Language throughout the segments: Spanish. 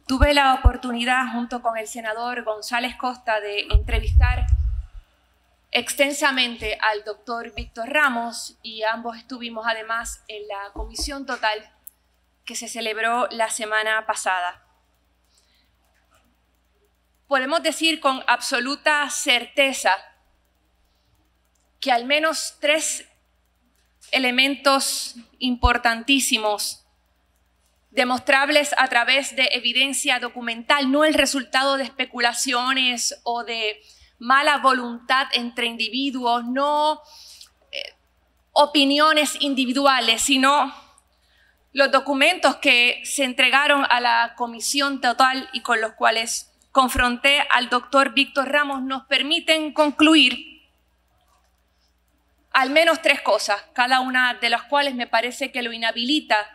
Tuve la oportunidad, junto con el senador González Costa, de entrevistar extensamente al doctor Víctor Ramos y ambos estuvimos además en la comisión total que se celebró la semana pasada. Podemos decir con absoluta certeza que al menos 3 elementos importantísimos, demostrables a través de evidencia documental, no el resultado de especulaciones o de mala voluntad entre individuos, no opiniones individuales, sino los documentos que se entregaron a la comisión total y con los cuales confronté al doctor Víctor Ramos, nos permiten concluir al menos 3 cosas, cada una de las cuales me parece que lo inhabilita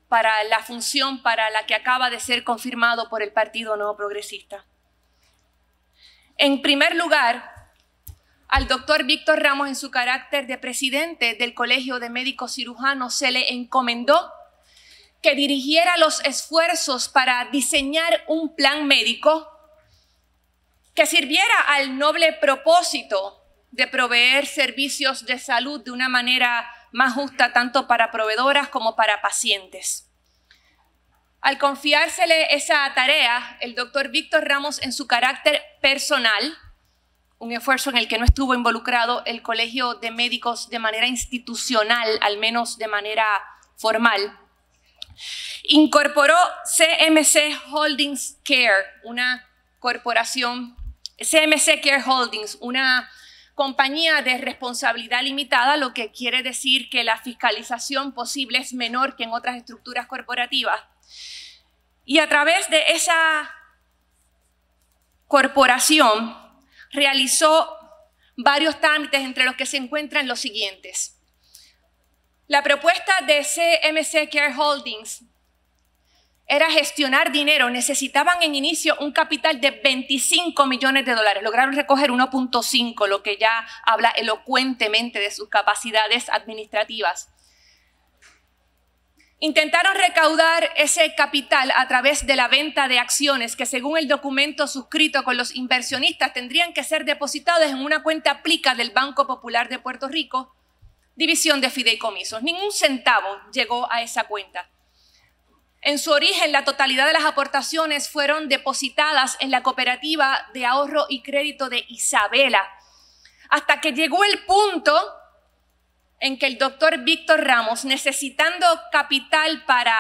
para la función para la que acaba de ser confirmado por el Partido Nuevo Progresista. En primer lugar, al doctor Víctor Ramos, en su carácter de presidente del Colegio de Médicos Cirujanos, se le encomendó que dirigiera los esfuerzos para diseñar un plan médico que sirviera al noble propósito de proveer servicios de salud de una manera más justa tanto para proveedoras como para pacientes. Al confiársele esa tarea, el doctor Víctor Ramos, en su carácter personal, un esfuerzo en el que no estuvo involucrado el Colegio de Médicos de manera institucional, al menos de manera formal, incorporó CMC Holdings Care, una corporación, CMC Care Holdings, una compañía de responsabilidad limitada, lo que quiere decir que la fiscalización posible es menor que en otras estructuras corporativas. Y a través de esa corporación realizó varios trámites, entre los que se encuentran los siguientes. La propuesta de CMC Care Holdings era gestionar dinero. Necesitaban en inicio un capital de $25 millones. Lograron recoger 1.5, lo que ya habla elocuentemente de sus capacidades administrativas. Intentaron recaudar ese capital a través de la venta de acciones que, según el documento suscrito con los inversionistas, tendrían que ser depositadas en una cuenta plica del Banco Popular de Puerto Rico, división de fideicomisos. Ningún centavo llegó a esa cuenta. En su origen, la totalidad de las aportaciones fueron depositadas en la Cooperativa de Ahorro y Crédito de Isabela, hasta que llegó el punto en que el doctor Víctor Ramos, necesitando capital para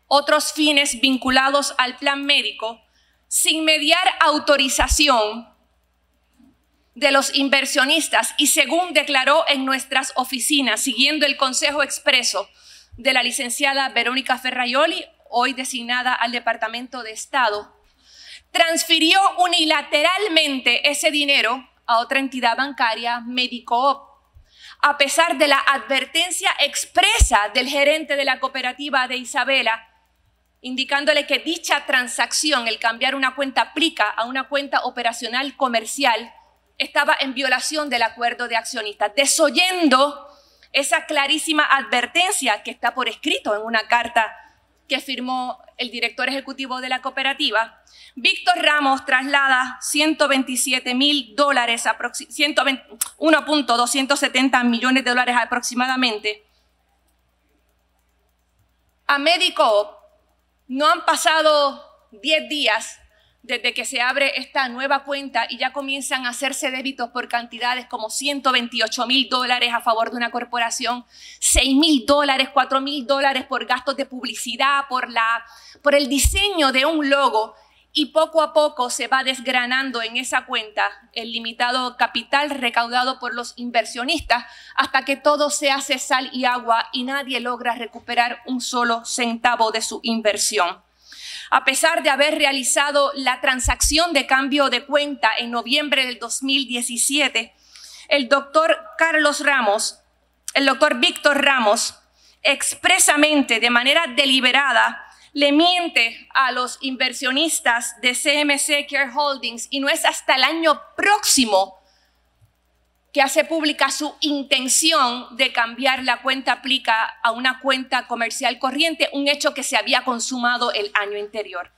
otros fines vinculados al plan médico, sin mediar autorización de los inversionistas y según declaró en nuestras oficinas, siguiendo el consejo expreso de la licenciada Verónica Ferraioli, hoy designada al Departamento de Estado, transfirió unilateralmente ese dinero a otra entidad bancaria, Medicoop, a pesar de la advertencia expresa del gerente de la cooperativa de Isabela, indicándole que dicha transacción, el cambiar una cuenta plica a una cuenta operacional comercial, estaba en violación del acuerdo de accionistas, desoyendo esa clarísima advertencia que está por escrito en una carta que firmó el director ejecutivo de la cooperativa. Víctor Ramos traslada $127,000, 1.270 millones de dólares aproximadamente, a Medicoop. No han pasado 10 días desde que se abre esta nueva cuenta y ya comienzan a hacerse débitos por cantidades como $128,000 a favor de una corporación, $6,000, $4,000 por gastos de publicidad, por el diseño de un logo, y poco a poco se va desgranando en esa cuenta el limitado capital recaudado por los inversionistas hasta que todo se hace sal y agua y nadie logra recuperar un solo centavo de su inversión. A pesar de haber realizado la transacción de cambio de cuenta en noviembre del 2017, el doctor Víctor Ramos, expresamente, de manera deliberada, le miente a los inversionistas de CMC Care Holdings y no es hasta el año próximo que hace pública su intención de cambiar la cuenta plica a una cuenta comercial corriente, un hecho que se había consumado el año anterior.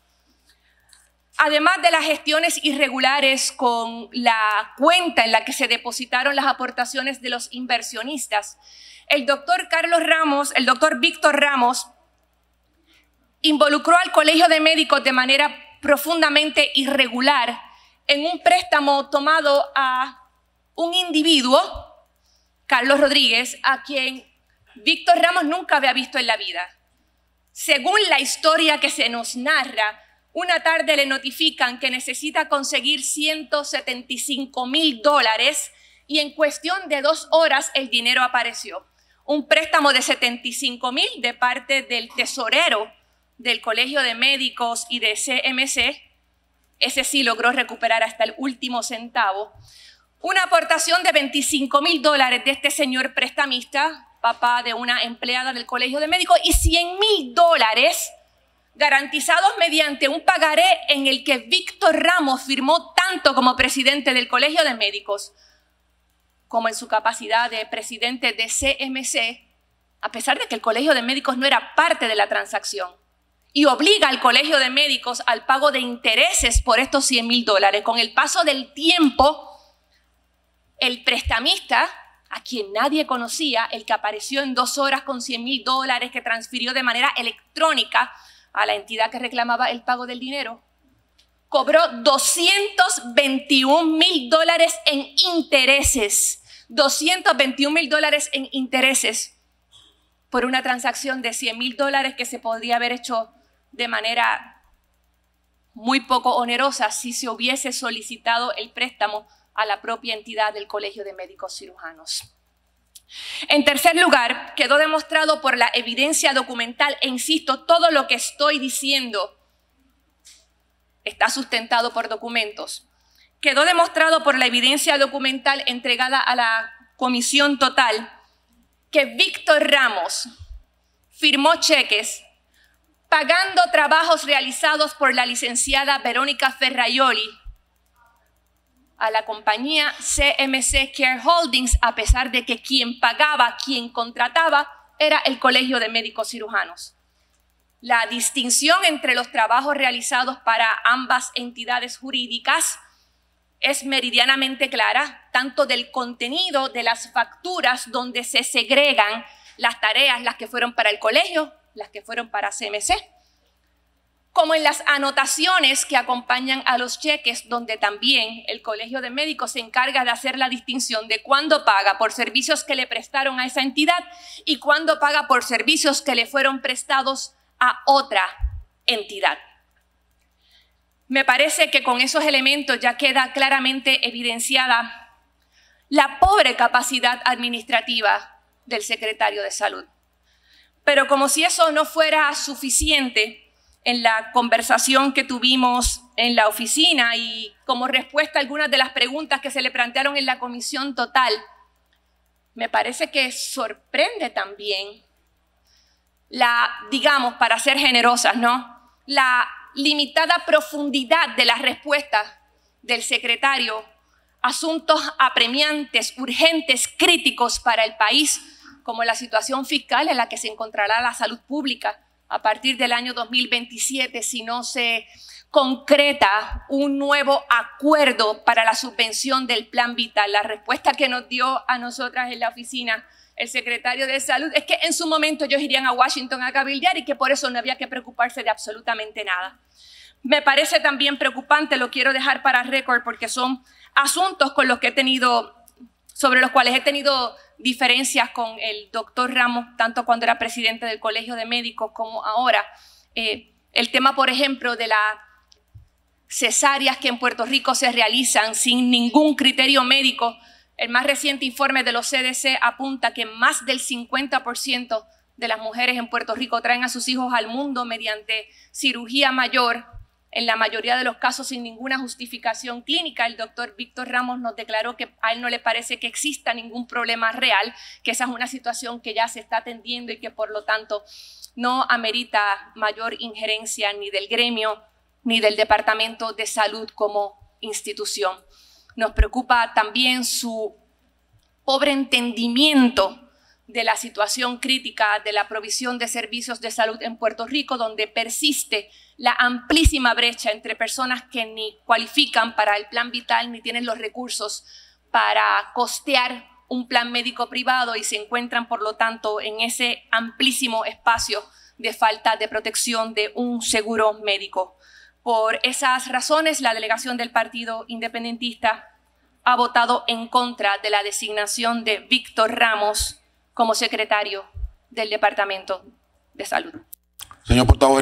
Además de las gestiones irregulares con la cuenta en la que se depositaron las aportaciones de los inversionistas, el doctor Víctor Ramos involucró al Colegio de Médicos de manera profundamente irregular en un préstamo tomado a un individuo, Carlos Rodríguez, a quien Víctor Ramos nunca había visto en la vida. Según la historia que se nos narra, una tarde le notifican que necesita conseguir $175,000 y en cuestión de 2 horas el dinero apareció. Un préstamo de $75,000 de parte del tesorero del Colegio de Médicos y de CMC. Ese sí logró recuperar hasta el último centavo. Una aportación de $25,000 de este señor prestamista, papá de una empleada del Colegio de Médicos, y $100,000 garantizados mediante un pagaré en el que Víctor Ramos firmó tanto como presidente del Colegio de Médicos como en su capacidad de presidente de CMC, a pesar de que el Colegio de Médicos no era parte de la transacción, y obliga al Colegio de Médicos al pago de intereses por estos $100,000. Con el paso del tiempo, el prestamista, a quien nadie conocía, el que apareció en 2 horas con $100,000 que transfirió de manera electrónica a la entidad que reclamaba el pago del dinero, cobró $221,000 en intereses. $221,000 en intereses por una transacción de $100,000 que se podría haber hecho de manera muy poco onerosa si se hubiese solicitado el préstamo a la propia entidad del Colegio de Médicos Cirujanos. En tercer lugar, quedó demostrado por la evidencia documental, e insisto, todo lo que estoy diciendo está sustentado por documentos. Quedó demostrado por la evidencia documental entregada a la Comisión Total que Víctor Ramos firmó cheques pagando trabajos realizados por la licenciada Verónica Ferraioli a la compañía CMC Care Holdings, a pesar de que quien pagaba, quien contrataba, era el Colegio de Médicos Cirujanos. La distinción entre los trabajos realizados para ambas entidades jurídicas es meridianamente clara, tanto del contenido de las facturas donde se segregan las tareas, las que fueron para el colegio, las que fueron para CMC, como en las anotaciones que acompañan a los cheques, donde también el Colegio de Médicos se encarga de hacer la distinción de cuándo paga por servicios que le prestaron a esa entidad y cuándo paga por servicios que le fueron prestados a otra entidad. Me parece que con esos elementos ya queda claramente evidenciada la pobre capacidad administrativa del secretario de Salud. Pero como si eso no fuera suficiente, en la conversación que tuvimos en la oficina y como respuesta a algunas de las preguntas que se le plantearon en la Comisión Total, me parece que sorprende también digamos, para ser generosas, ¿no?, la limitada profundidad de las respuestas del secretario a asuntos apremiantes, urgentes, críticos para el país, como la situación fiscal en la que se encontrará la salud pública a partir del año 2027 si no se concreta un nuevo acuerdo para la subvención del Plan Vital. La respuesta que nos dio a nosotras en la oficina el secretario de Salud es que en su momento ellos irían a Washington a cabildear y que por eso no había que preocuparse de absolutamente nada. Me parece también preocupante, lo quiero dejar para récord porque son asuntos con los que sobre los cuales he tenido diferencias con el doctor Ramos, tanto cuando era presidente del Colegio de Médicos como ahora. El tema, por ejemplo, de las cesáreas que en Puerto Rico se realizan sin ningún criterio médico. El más reciente informe de los CDC apunta que más del 50% de las mujeres en Puerto Rico traen a sus hijos al mundo mediante cirugía mayor, en la mayoría de los casos sin ninguna justificación clínica. El doctor Víctor Ramos nos declaró que a él no le parece que exista ningún problema real, que esa es una situación que ya se está atendiendo y que por lo tanto no amerita mayor injerencia ni del gremio ni del Departamento de Salud como institución. Nos preocupa también su pobre entendimiento de la situación crítica de la provisión de servicios de salud en Puerto Rico, donde persiste la amplísima brecha entre personas que ni cualifican para el plan vital ni tienen los recursos para costear un plan médico privado y se encuentran, por lo tanto, en ese amplísimo espacio de falta de protección de un seguro médico. Por esas razones, la delegación del Partido Independentista ha votado en contra de la designación de Víctor Ramos como secretario del Departamento de Salud. Señor portavoz.